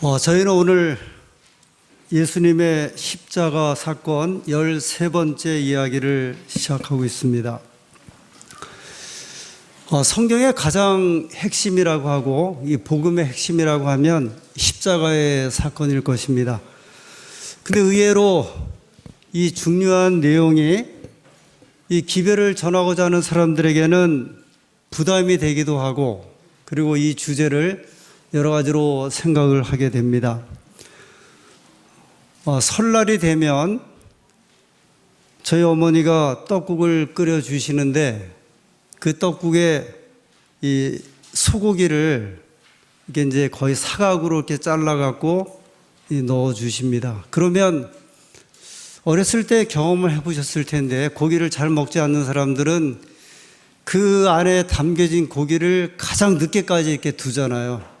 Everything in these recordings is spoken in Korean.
저희는 오늘 예수님의 십자가 사건 13번째 이야기를 시작하고 있습니다. 성경의 가장 핵심이라고 하고 이 복음의 핵심이라고 하면 십자가의 사건일 것입니다. 근데 의외로 이 중요한 내용이 이 기별을 전하고자 하는 사람들에게는 부담이 되기도 하고, 그리고 이 주제를 여러 가지로 생각을 하게 됩니다. 설날이 되면 저희 어머니가 떡국을 끓여 주시는데 그 떡국에 이 소고기를 이게 이제 거의 사각으로 이렇게 잘라갖고 넣어 주십니다. 그러면 어렸을 때 경험을 해보셨을 텐데, 고기를 잘 먹지 않는 사람들은 그 안에 담겨진 고기를 가장 늦게까지 이렇게 두잖아요.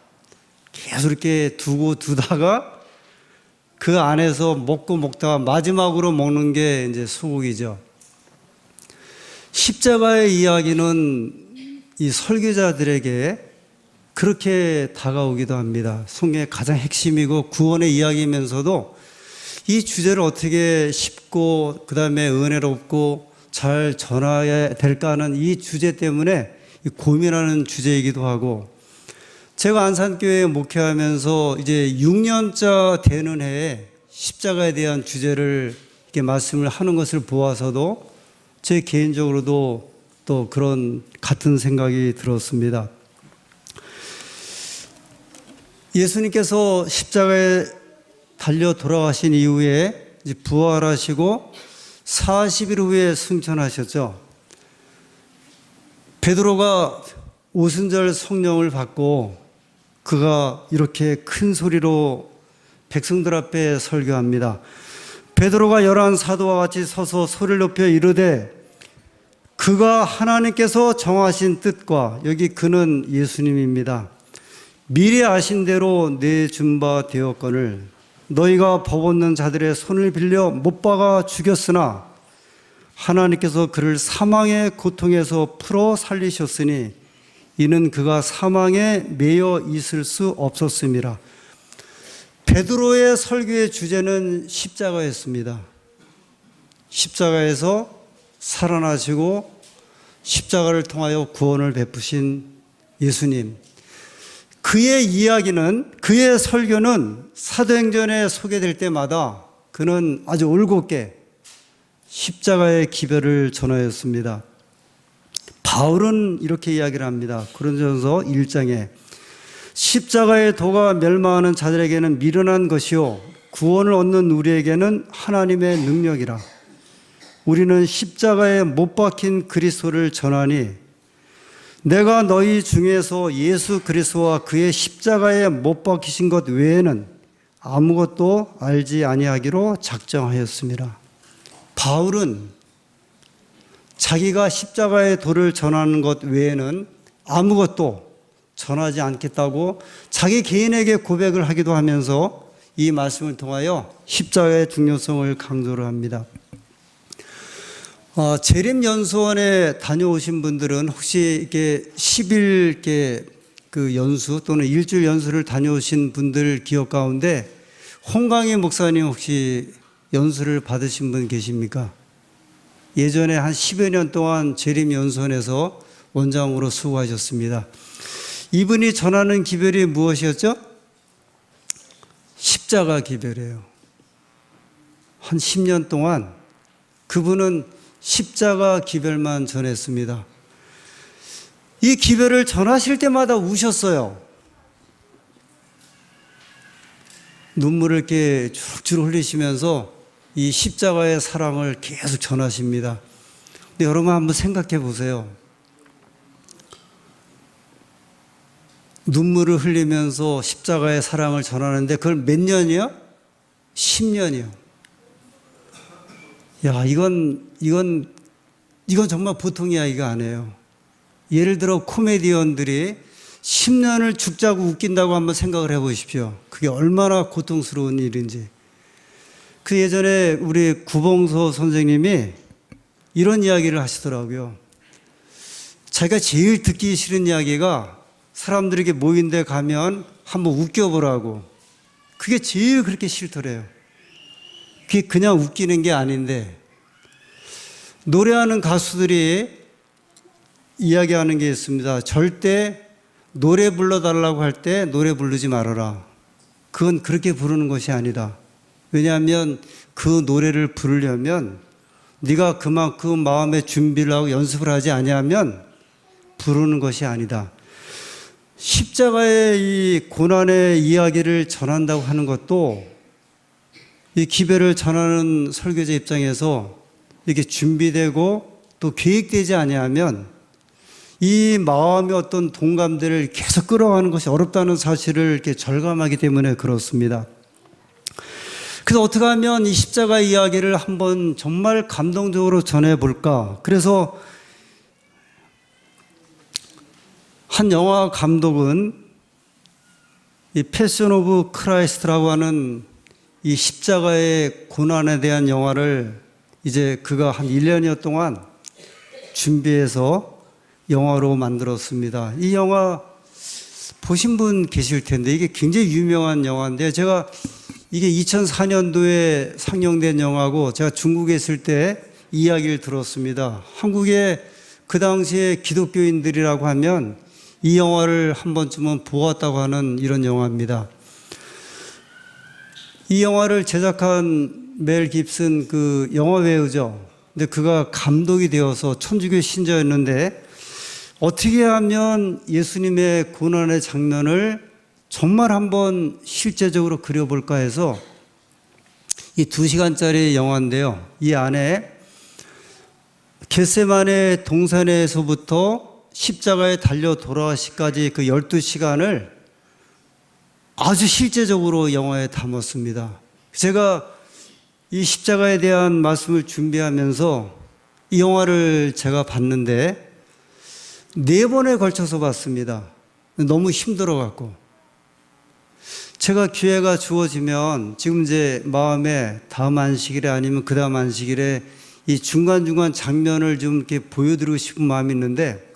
계속 이렇게 두다가 그 안에서 먹다가 마지막으로 먹는 게 이제 소고기죠. 십자가의 이야기는 이 설교자들에게 그렇게 다가오기도 합니다. 성경의 가장 핵심이고 구원의 이야기이면서도 이 주제를 어떻게 쉽고 그 다음에 은혜롭고 잘 전해야 될까 하는 이 주제 때문에 고민하는 주제이기도 하고, 제가 안산교회에 목회하면서 이제 6년차 되는 해에 십자가에 대한 주제를 이렇게 말씀을 하는 것을 보아서도 제 개인적으로도 또 그런 같은 생각이 들었습니다. 예수님께서 십자가에 달려 돌아가신 이후에 이제 부활하시고 40일 후에 승천하셨죠. 베드로가 오순절 성령을 받고 그가 이렇게 큰 소리로 백성들 앞에 설교합니다. 베드로가 11 사도와 같이 서서 소리를 높여 이르되 그가 하나님께서 정하신 뜻과, 여기 그는 예수님입니다. 미리 아신 대로 내준 바 되었거늘 너희가 법 없는 자들의 손을 빌려 못 박아 죽였으나 하나님께서 그를 사망의 고통에서 풀어 살리셨으니 이는 그가 사망에 매여 있을 수 없었습니다. 베드로의 설교의 주제는 십자가였습니다. 십자가에서 살아나시고 십자가를 통하여 구원을 베푸신 예수님, 그의 이야기는, 그의 설교는 사도행전에 소개될 때마다 그는 아주 올곧게 십자가의 기별을 전하였습니다. 바울은 이렇게 이야기를 합니다. 고린도전서 1장에 십자가의 도가 멸망하는 자들에게는 미련한 것이요 구원을 얻는 우리에게는 하나님의 능력이라. 우리는 십자가에 못 박힌 그리스도를 전하니 내가 너희 중에서 예수 그리스도와 그의 십자가에 못 박히신 것 외에는 아무것도 알지 아니하기로 작정하였습니다. 바울은 자기가 십자가의 도를 전하는 것 외에는 아무것도 전하지 않겠다고 자기 개인에게 고백을 하기도 하면서 이 말씀을 통하여 십자가의 중요성을 강조를 합니다. 재림연수원에 다녀오신 분들은 혹시 이렇게 10일 이렇게 그 연수 또는 일주일 연수를 다녀오신 분들 기억 가운데 홍강희 목사님 혹시 연수를 받으신 분 계십니까? 예전에 한 10여 년 동안 재림연수원에서 원장으로 수고하셨습니다. 이분이 전하는 기별이 무엇이었죠? 십자가 기별이에요. 한 10년 동안 그분은 십자가 기별만 전했습니다. 이 기별을 전하실 때마다 우셨어요. 눈물을 이렇게 주룩주룩 흘리시면서 이 십자가의 사랑을 계속 전하십니다. 근데 여러분 한번 생각해 보세요. 눈물을 흘리면서 십자가의 사랑을 전하는데 그걸 몇 년이요? 10년이요. 야, 이건 정말 보통 이야기가 아니에요. 예를 들어 코미디언들이 10년을 죽자고 웃긴다고 한번 생각을 해 보십시오. 그게 얼마나 고통스러운 일인지. 그 예전에 우리 구봉서 선생님이 이런 이야기를 하시더라고요. 자기가 제일 듣기 싫은 이야기가 사람들에게 모인 데 가면 한번 웃겨보라고. 그게 제일 그렇게 싫더래요. 그게 그냥 웃기는 게 아닌데, 노래하는 가수들이 이야기하는 게 있습니다. 절대 노래 불러달라고 할 때 노래 부르지 말아라. 그건 그렇게 부르는 것이 아니다. 왜냐하면 그 노래를 부르려면 네가 그만큼 마음의 준비를 하고 연습을 하지 아니하면 부르는 것이 아니다. 십자가의 이 고난의 이야기를 전한다고 하는 것도 이 기별을 전하는 설교자 입장에서 이렇게 준비되고 또 계획되지 아니하면 이 마음의 어떤 동감대를 계속 끌어가는 것이 어렵다는 사실을 이렇게 절감하기 때문에 그렇습니다. 그래서 어떻게 하면 이 십자가 이야기를 한번 정말 감동적으로 전해볼까? 그래서 한 영화 감독은 이 패션 오브 크라이스트라고 하는 이 십자가의 고난에 대한 영화를 이제 그가 한 1년여 동안 준비해서 영화로 만들었습니다. 이 영화 보신 분 계실 텐데 이게 굉장히 유명한 영화인데 제가 이게 2004년도에 상영된 영화고 제가 중국에 있을 때 이야기를 들었습니다. 한국에 그 당시에 기독교인들이라고 하면 이 영화를 한 번쯤은 보았다고 하는 이런 영화입니다. 이 영화를 제작한 멜 깁슨 그 영화 배우죠. 근데 그가 감독이 되어서 천주교 신자였는데 어떻게 하면 예수님의 고난의 장면을 정말 한번 실제적으로 그려볼까 해서 이 2시간짜리 영화인데요. 이 안에 겟세마네 동산에서부터 십자가에 달려 돌아가시까지 그 12시간을 아주 실제적으로 영화에 담았습니다. 제가 이 십자가에 대한 말씀을 준비하면서 이 영화를 제가 봤는데 4번에 걸쳐서 봤습니다. 너무 힘들어갖고. 제가 기회가 주어지면 지금 이제 마음에 다음 안식일에 아니면 그 다음 안식일에 이 중간중간 장면을 좀 이렇게 보여드리고 싶은 마음이 있는데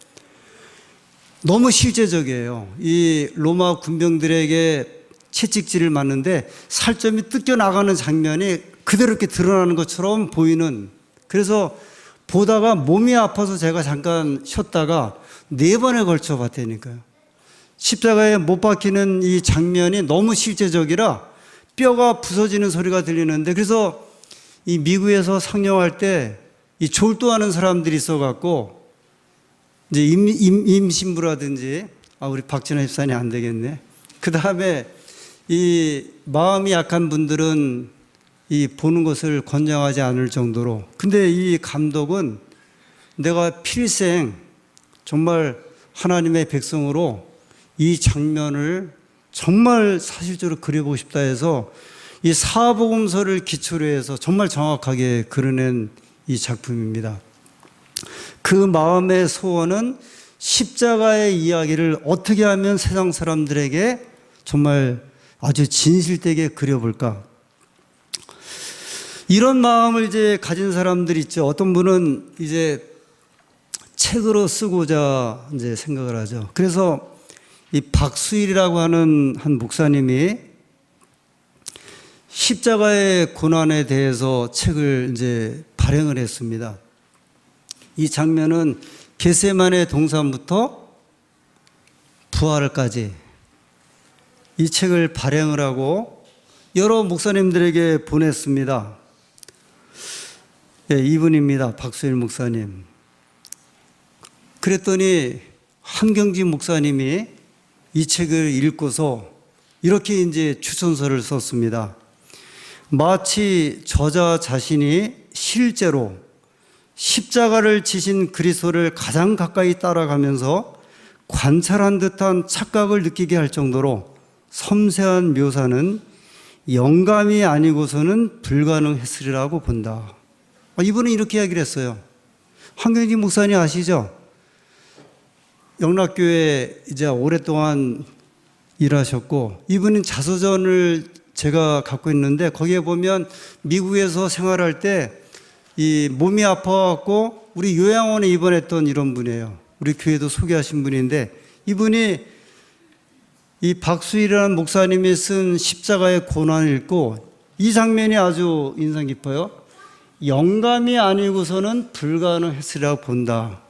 너무 실제적이에요. 이 로마 군병들에게 채찍질을 맞는데 살점이 뜯겨 나가는 장면이 그대로 이렇게 드러나는 것처럼 보이는, 그래서 보다가 몸이 아파서 제가 잠깐 쉬었다가 4번에 걸쳐 봤다니까요. 십자가에 못 박히는 이 장면이 너무 실제적이라 뼈가 부서지는 소리가 들리는데, 그래서 이 미국에서 상영할 때 이 졸도하는 사람들이 있어갖고 이제 임신부라든지 우리 박진아 집사님 안 되겠네. 그 다음에 이 마음이 약한 분들은 이 보는 것을 권장하지 않을 정도로. 근데 이 감독은 내가 필생 정말 하나님의 백성으로 이 장면을 정말 사실적으로 그려보고 싶다 해서 이 사복음서를 기초로 해서 정말 정확하게 그려낸 이 작품입니다. 그 마음의 소원은 십자가의 이야기를 어떻게 하면 세상 사람들에게 정말 아주 진실되게 그려볼까. 이런 마음을 이제 가진 사람들이 있죠. 어떤 분은 이제 책으로 쓰고자 이제 생각을 하죠. 그래서 이 박수일이라고 하는 한 목사님이 십자가의 고난에 대해서 책을 이제 발행을 했습니다. 이 장면은 겟세마네 동산부터 부활까지 이 책을 발행을 하고 여러 목사님들에게 보냈습니다. 네, 이분입니다. 박수일 목사님. 그랬더니 한경진 목사님이 이 책을 읽고서 이렇게 이제 추천서를 썼습니다. 마치 저자 자신이 실제로 십자가를 지신 그리스도를 가장 가까이 따라가면서 관찰한 듯한 착각을 느끼게 할 정도로 섬세한 묘사는 영감이 아니고서는 불가능했으리라고 본다. 이분은 이렇게 이야기를 했어요. 한경진 목사님 아시죠? 영락교회 이제 오랫동안 일하셨고, 이분은 자서전을 제가 갖고 있는데 거기에 보면 미국에서 생활할 때 이 몸이 아파갖고 우리 요양원에 입원했던 이런 분이에요. 우리 교회도 소개하신 분인데 이분이 이 박수일이라는 목사님이 쓴 십자가의 고난을 읽고 이 장면이 아주 인상 깊어요. 영감이 아니고서는 불가능했으리라고 본다.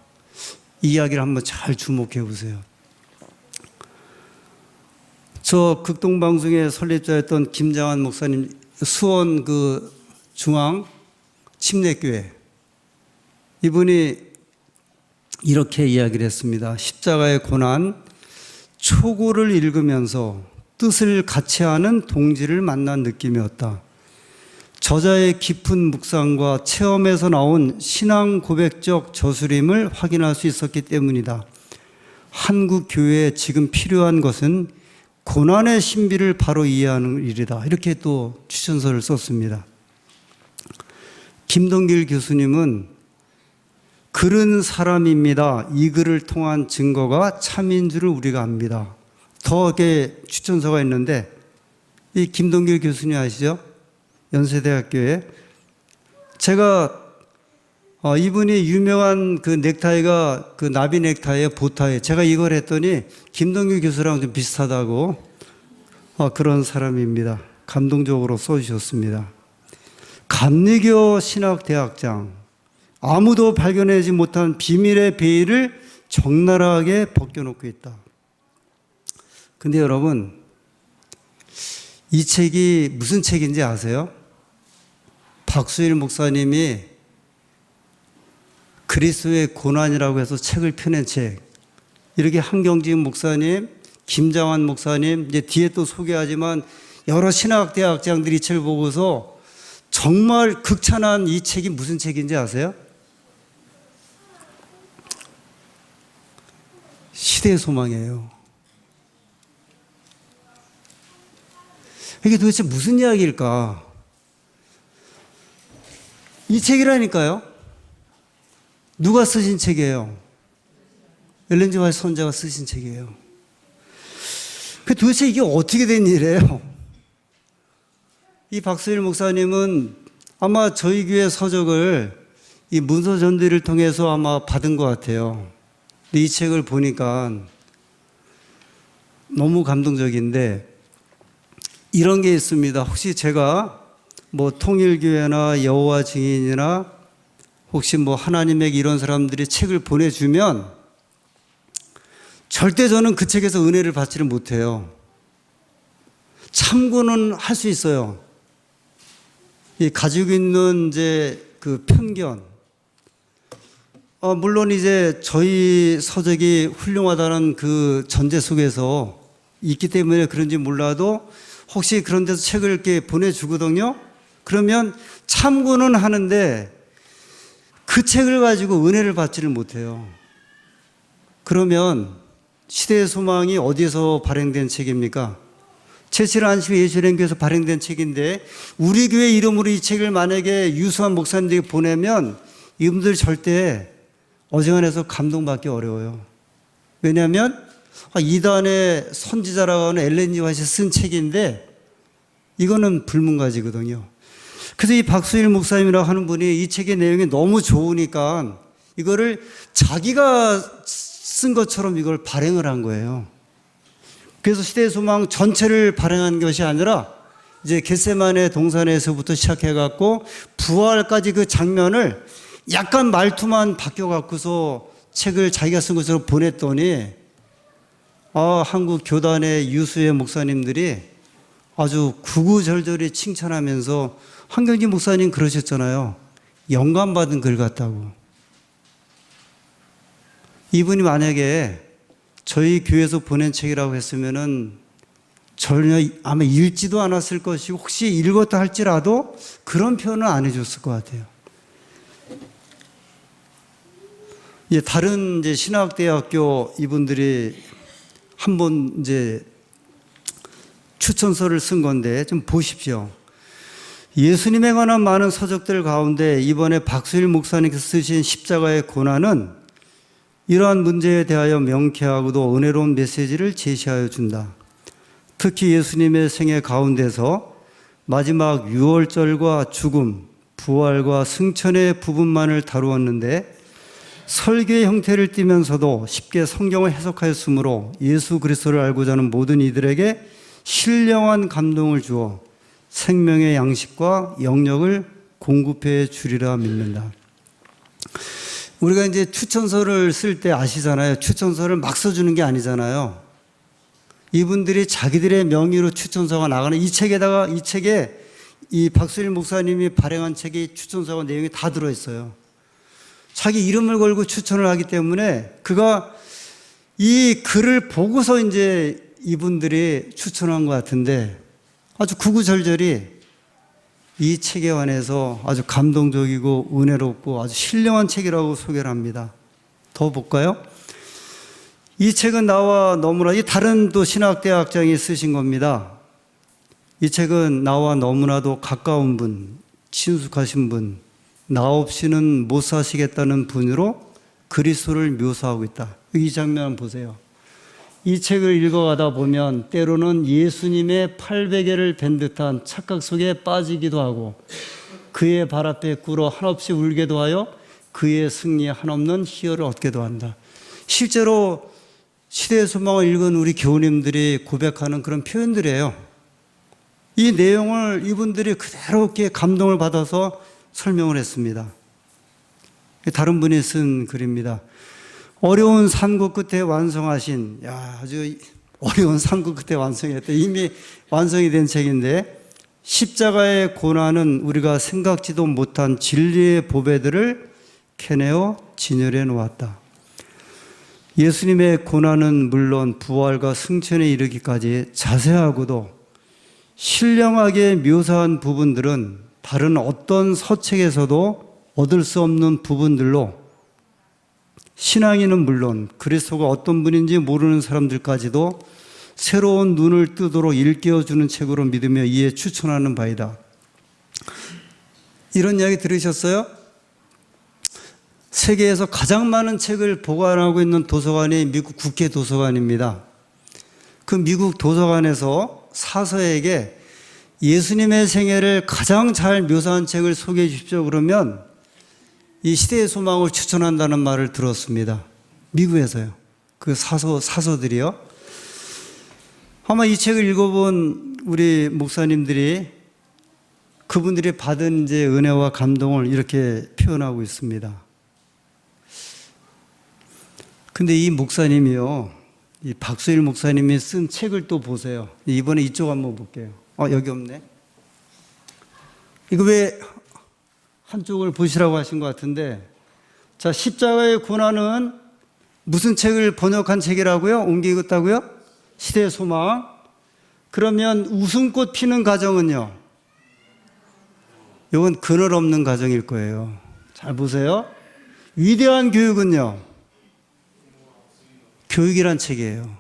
이 이야기를 한번 잘 주목해 보세요. 저 극동방송의 설립자였던 김장환 목사님, 수원 그 중앙 침례교회, 이분이 이렇게 이야기를 했습니다. 십자가의 고난, 초고를 읽으면서 뜻을 같이 하는 동지를 만난 느낌이었다. 저자의 깊은 묵상과 체험에서 나온 신앙 고백적 저술임을 확인할 수 있었기 때문이다. 한국 교회에 지금 필요한 것은 고난의 신비를 바로 이해하는 일이다. 이렇게 또 추천서를 썼습니다. 김동길 교수님은 글은 사람입니다. 이 글을 통한 증거가 참인 줄을 우리가 압니다. 더 이렇게 추천서가 있는데, 이 김동길 교수님 아시죠? 연세대학교에. 제가 이분이 유명한 그 넥타이가 그 나비 넥타이에 보타이, 제가 이걸 했더니 김동길 교수랑 좀 비슷하다고 그런 사람입니다. 감동적으로 써주셨습니다. 감리교 신학대학장, 아무도 발견하지 못한 비밀의 베일을 적나라하게 벗겨놓고 있다. 근데 여러분, 이 책이 무슨 책인지 아세요? 박수일 목사님이 그리스도의 고난이라고 해서 책을 펴낸 책. 이렇게 한경진 목사님, 김장환 목사님, 이제 뒤에 또 소개하지만 여러 신학대학장들이 이 책을 보고서 정말 극찬한 이 책이 무슨 책인지 아세요? 시대의 소망이에요. 이게 도대체 무슨 이야기일까? 이 책이라니까요. 누가 쓰신 책이에요? 엘렌 G 화이트 선자가 쓰신 책이에요. 도대체 이게 어떻게 된 일이에요? 이 박수일 목사님은 아마 저희 교회 서적을 이 문서 전도를 통해서 아마 받은 것 같아요. 근데 이 책을 보니까 너무 감동적인데, 이런 게 있습니다. 혹시 제가 뭐 통일교회나 여호와 증인이나 혹시 뭐 하나님에게 이런 사람들이 책을 보내주면 절대 저는 그 책에서 은혜를 받지를 못해요. 참고는 할 수 있어요. 이 가지고 있는 이제 그 편견. 물론 이제 저희 서적이 훌륭하다는 그 전제 속에서 있기 때문에 그런지 몰라도 혹시 그런 데서 책을 이렇게 보내주거든요. 그러면 참고는 하는데 그 책을 가지고 은혜를 받지를 못해요. 그러면 시대의 소망이 어디에서 발행된 책입니까? 제7안식 예수련교에서 발행된 책인데, 우리 교회 이름으로 이 책을 만약에 유수한 목사님들에게 보내면 이분들 절대 어지간해서 감동받기 어려워요. 왜냐하면 이단의 선지자라고 하는 엘렌 G 화이트가 쓴 책인데 이거는 불문가지거든요. 그래서 이 박수일 목사님이라고 하는 분이 이 책의 내용이 너무 좋으니까 이거를 자기가 쓴 것처럼 이걸 발행을 한 거예요. 그래서 시대의 소망 전체를 발행한 것이 아니라 이제 겟세마네 동산에서부터 시작해갖고 부활까지 그 장면을 약간 말투만 바뀌어갖고서 책을 자기가 쓴 것처럼 보냈더니 한국 교단의 유수의 목사님들이 아주 구구절절히 칭찬하면서, 한경진 목사님 그러셨잖아요. 영감받은 글 같다고. 이분이 만약에 저희 교회에서 보낸 책이라고 했으면은 전혀 아마 읽지도 않았을 것이고, 혹시 읽었다 할지라도 그런 표현은 안 해줬을 것 같아요. 다른 이제 신학대학교 이분들이 한번 이제 추천서를 쓴 건데 좀 보십시오. 예수님에 관한 많은 서적들 가운데 이번에 박수일 목사님께서 쓰신 십자가의 고난은 이러한 문제에 대하여 명쾌하고도 은혜로운 메시지를 제시하여 준다. 특히 예수님의 생애 가운데서 마지막 유월절과 죽음, 부활과 승천의 부분만을 다루었는데 설교의 형태를 띠면서도 쉽게 성경을 해석하였으므로 예수 그리스도를 알고자 하는 모든 이들에게 신령한 감동을 주어 생명의 양식과 영역을 공급해 주리라 믿는다. 우리가 이제 추천서를 쓸 때 아시잖아요. 추천서를 막 써주는 게 아니잖아요. 이분들이 자기들의 명의로 추천서가 나가는 이 책에 이 박수일 목사님이 발행한 책이 추천서가 내용이 다 들어있어요. 자기 이름을 걸고 추천을 하기 때문에 그가 이 글을 보고서 이제 이분들이 추천한 것 같은데 아주 구구절절히 이 책에 관해서 아주 감동적이고 은혜롭고 아주 신령한 책이라고 소개를 합니다. 더 볼까요? 이 책은 나와 너무나, 이 다른 또 신학대학장이 쓰신 겁니다. 이 책은 나와 너무나도 가까운 분, 친숙하신 분, 나 없이는 못 사시겠다는 분으로 그리스도를 묘사하고 있다. 이 장면 한번 보세요. 이 책을 읽어가다 보면 때로는 예수님의 팔베개를 벤 듯한 착각 속에 빠지기도 하고 그의 발 앞에 꿇어 한없이 울게도 하여 그의 승리에 한없는 희열을 얻게도 한다. 실제로 시대의 소망을 읽은 우리 교우님들이 고백하는 그런 표현들이에요. 이 내용을 이분들이 그대로 이렇게 감동을 받아서 설명을 했습니다. 다른 분이 쓴 글입니다. 어려운 산고 끝에 완성하신, 아주 어려운 산고 끝에 완성했다. 이미 완성이 된 책인데, 십자가의 고난은 우리가 생각지도 못한 진리의 보배들을 캐내어 진열해 놓았다. 예수님의 고난은 물론 부활과 승천에 이르기까지 자세하고도 신령하게 묘사한 부분들은 다른 어떤 서책에서도 얻을 수 없는 부분들로 신앙인은 물론 그리스도가 어떤 분인지 모르는 사람들까지도 새로운 눈을 뜨도록 일깨워주는 책으로 믿으며 이에 추천하는 바이다. 이런 이야기 들으셨어요? 세계에서 가장 많은 책을 보관하고 있는 도서관이 미국 국회 도서관입니다. 그 미국 도서관에서 사서에게 예수님의 생애를 가장 잘 묘사한 책을 소개해 주십시오 그러면 이 시대의 소망을 추천한다는 말을 들었습니다. 미국에서요. 그 사서들이요. 아마 이 책을 읽어본 우리 목사님들이 그분들이 받은 이제 은혜와 감동을 이렇게 표현하고 있습니다. 근데 이 목사님이요, 이 박수일 목사님이 쓴 책을 또 보세요. 이번에 이쪽 한번 볼게요. 여기 없네. 이거 왜 한쪽을 보시라고 하신 것 같은데, 자, 십자가의 고난은 무슨 책을 번역한 책이라고요? 옮기겠다고요? 시대의 소망. 그러면 웃음꽃 피는 가정은요? 이건 그늘 없는 가정일 거예요. 잘 보세요. 위대한 교육은요? 교육이란 책이에요.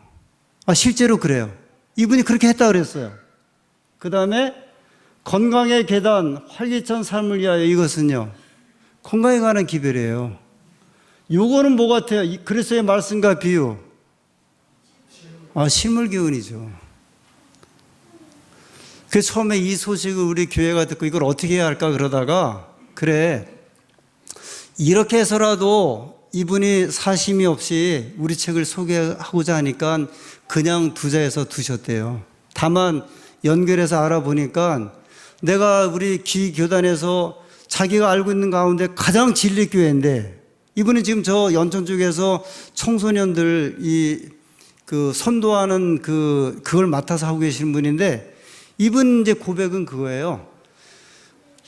실제로 그래요. 이분이 그렇게 했다 그랬어요. 그 다음에 건강의 계단, 활기찬 삶을 위하여, 이것은요, 건강에 관한 기별이에요. 요거는 뭐 같아요? 그리스도의 말씀과 비유. 실물 교훈이죠. 그래서 처음에 이 소식을 우리 교회가 듣고 이걸 어떻게 해야 할까 그러다가, 그래, 이렇게 해서라도 이분이 사심이 없이 우리 책을 소개하고자 하니까 그냥 두자해서 두셨대요. 다만 연결해서 알아보니까 내가 우리 기교단에서 자기가 알고 있는 가운데 가장 진리교회인데, 이분이 지금 저 연천 쪽에서 청소년들 그 선도하는 그걸 맡아서 하고 계시는 분인데, 이분 이제 고백은 그거예요.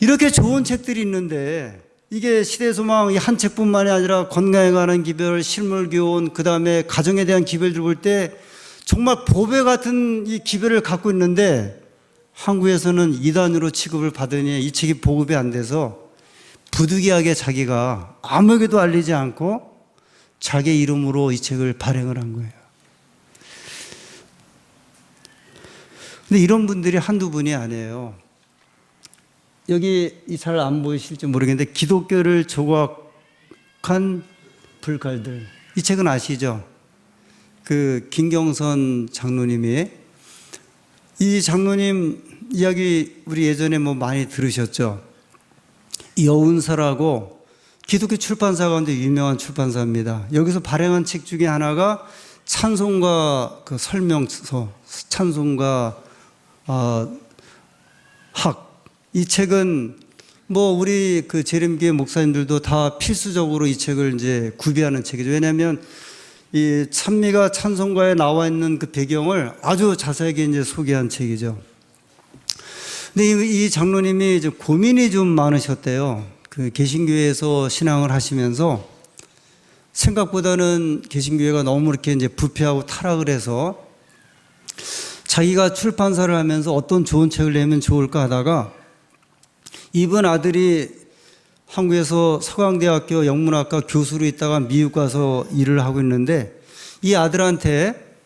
이렇게 좋은 책들이 있는데 이게 시대 소망 한 책뿐만이 아니라 건강에 관한 기별, 실물 교훈, 그 다음에 가정에 대한 기별들 볼 때 정말 보배 같은 이 기별을 갖고 있는데 한국에서는 이단으로 취급을 받으니 이 책이 보급이 안 돼서 부득이하게 자기가 아무에게도 알리지 않고 자기 이름으로 이 책을 발행을 한 거예요. 근데 이런 분들이 한두 분이 아니에요. 여기 잘 안 보이실지 모르겠는데 기독교를 조각한 불칼들, 이 책은 아시죠? 그 김경선 장로님이, 이 장로님 이야기 우리 예전에 많이 들으셨죠? 여운사라고 기독교 출판사 가운데 유명한 출판사입니다. 여기서 발행한 책 중에 하나가 찬송가 그 설명서, 찬송가 학. 이 책은 뭐 우리 그 재림교회 목사님들도 다 필수적으로 이 책을 이제 구비하는 책이죠. 왜냐하면 이 찬미가 찬송가에 나와 있는 그 배경을 아주 자세하게 이제 소개한 책이죠. 근데 이 장로님이 이제 고민이 좀 많으셨대요. 그 개신교회에서 신앙을 하시면서 생각보다는 개신교회가 너무 이렇게 이제 부패하고 타락을 해서 자기가 출판사를 하면서 어떤 좋은 책을 내면 좋을까 하다가 이분 아들이 한국에서 서강대학교 영문학과 교수로 있다가 미국 가서 일을 하고 있는데 이 아들한테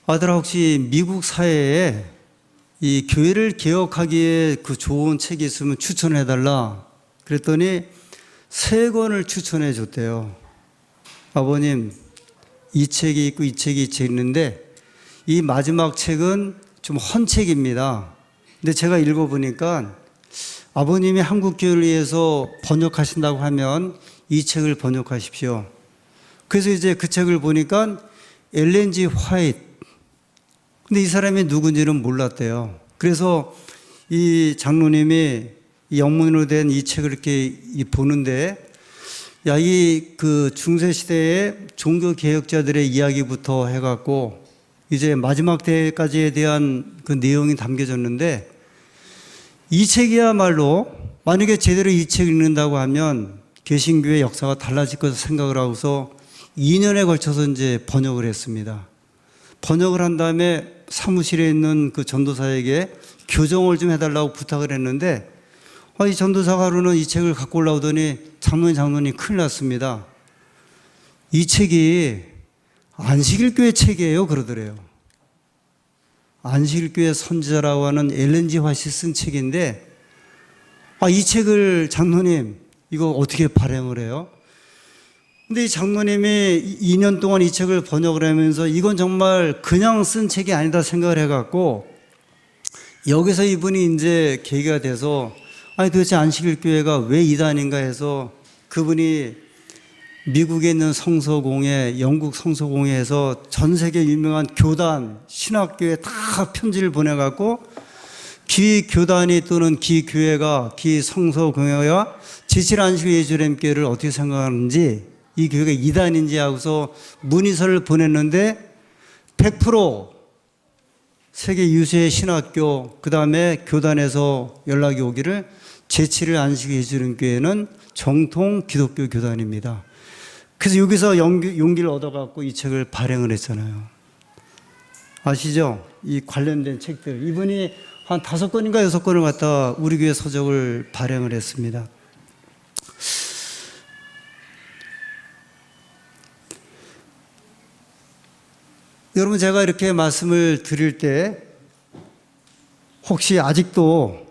아들아 혹시 미국 사회에 이 교회를 개혁하기에 그 좋은 책이 있으면 추천해달라 그랬더니 3권을 추천해 줬대요. 아버님 이 책이 있고 이 책이 있는데 이 마지막 책은 좀 헌책입니다. 근데 제가 읽어보니까 아버님이 한국교회를 위해서 번역하신다고 하면 이 책을 번역하십시오. 그래서 이제 그 책을 보니까 엘렌 G 화이트. 근데 이 사람이 누군지는 몰랐대요. 그래서 이 장로님이 영문으로 된 이 책을 이렇게 보는데 야, 이 그 중세시대의 종교개혁자들의 이야기부터 해갖고 이제 마지막 때까지에 대한 그 내용이 담겨졌는데 이 책이야말로 만약에 제대로 이 책을 읽는다고 하면 개신교의 역사가 달라질 것을 생각을 하고서 2년에 걸쳐서 이제 번역을 했습니다. 번역을 한 다음에 사무실에 있는 그 전도사에게 교정을 좀 해달라고 부탁을 했는데 이 전도사가 하루는 이 책을 갖고 올라오더니 장로님 큰일 났습니다. 이 책이 안식일교회 책이에요 그러더래요. 안식일교회 선지자라고 하는 엘렌 G 화이트 쓴 책인데 이 책을 장로님 이거 어떻게 발행을 해요? 근데 이 장로님이 2년 동안 이 책을 번역을 하면서 이건 정말 그냥 쓴 책이 아니다 생각을 해갖고 여기서 이분이 이제 계기가 돼서 도대체 안식일교회가 왜 이단인가 해서 그분이 미국에 있는 성서공회, 영국 성서공회에서 전 세계 유명한 교단, 신학교에 다 편지를 보내갖고 기교단이 또는 기교회가, 기성서공회가 제7안식일 예수님교회를 어떻게 생각하는지 이 교회가 이단인지 하고서 문의서를 보냈는데 100% 세계 유수의 신학교 그 다음에 교단에서 연락이 오기를 제7일 안식일 예수님교회는 정통 기독교 교단입니다. 그래서 여기서 용기를 얻어갖고 이 책을 발행을 했잖아요. 아시죠? 이 관련된 책들. 이분이 한 5권인가 6권을 갖다 우리 교회 서적을 발행을 했습니다. 여러분 제가 이렇게 말씀을 드릴 때 혹시 아직도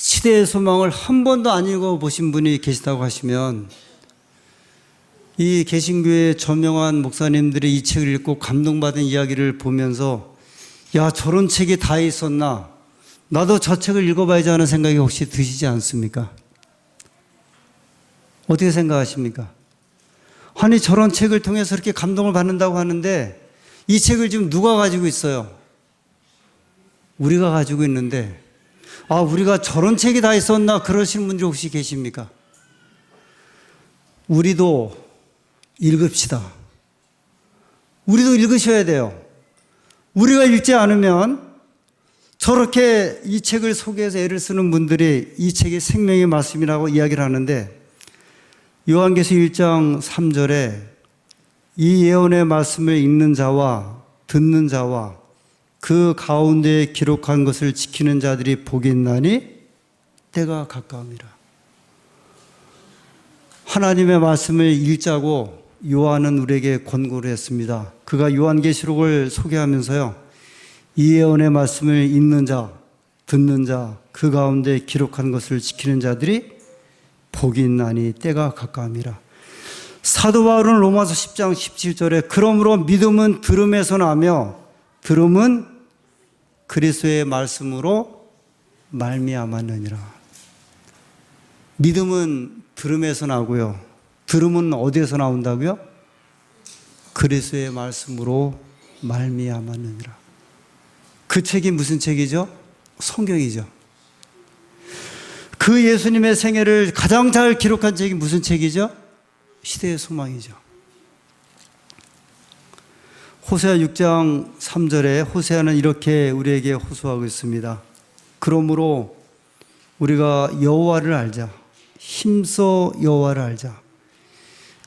시대의 소망을 한 번도 안 읽어보신 분이 계시다고 하시면 이 개신교의 저명한 목사님들이 이 책을 읽고 감동받은 이야기를 보면서 야 저런 책이 다 있었나 나도 저 책을 읽어봐야지 하는 생각이 혹시 드시지 않습니까? 어떻게 생각하십니까? 아니 저런 책을 통해서 이렇게 감동을 받는다고 하는데 이 책을 지금 누가 가지고 있어요? 우리가 가지고 있는데 우리가 저런 책이 다 있었나 그러시는 분들 혹시 계십니까? 우리도 읽읍시다. 우리도 읽으셔야 돼요. 우리가 읽지 않으면 저렇게 이 책을 소개해서 애를 쓰는 분들이 이 책이 생명의 말씀이라고 이야기를 하는데 요한계시록 1장 3절에 이 예언의 말씀을 읽는 자와 듣는 자와 그 가운데에 기록한 것을 지키는 자들이 복이 있나니 때가 가까움이라. 하나님의 말씀을 읽자고 요한은 우리에게 권고를 했습니다. 그가 요한계시록을 소개하면서요. 이 예언의 말씀을 읽는 자, 듣는 자, 그 가운데 기록한 것을 지키는 자들이 복이 있나니 때가 가까움이라. 사도 바울은 로마서 10장 17절에 그러므로 믿음은 들음에서 나며 들음은 그리스도의 말씀으로 말미암았느니라. 믿음은 들음에서 나고요. 들음은 어디에서 나온다고요? 그리스도의 말씀으로 말미암았느니라. 그 책이 무슨 책이죠? 성경이죠. 그 예수님의 생애를 가장 잘 기록한 책이 무슨 책이죠? 시대의 소망이죠. 호세아 6장 3절에 호세아는 이렇게 우리에게 호소하고 있습니다. 그러므로 우리가 여호와를 알자. 힘써 여호와를 알자.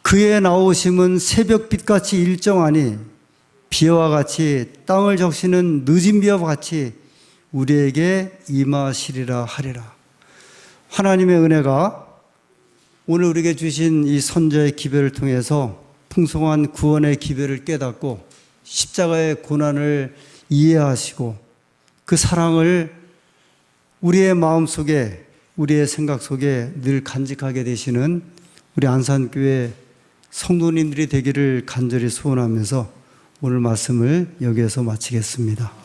그의 나오심은 새벽빛같이 일정하니 비와 같이 땅을 적시는 늦은 비와 같이 우리에게 임하시리라 하리라. 하나님의 은혜가 오늘 우리에게 주신 이 선자의 기별을 통해서 풍성한 구원의 기별을 깨닫고 십자가의 고난을 이해하시고 그 사랑을 우리의 마음속에, 우리의 생각 속에 늘 간직하게 되시는 우리 안산교회 성도님들이 되기를 간절히 소원하면서 오늘 말씀을 여기에서 마치겠습니다.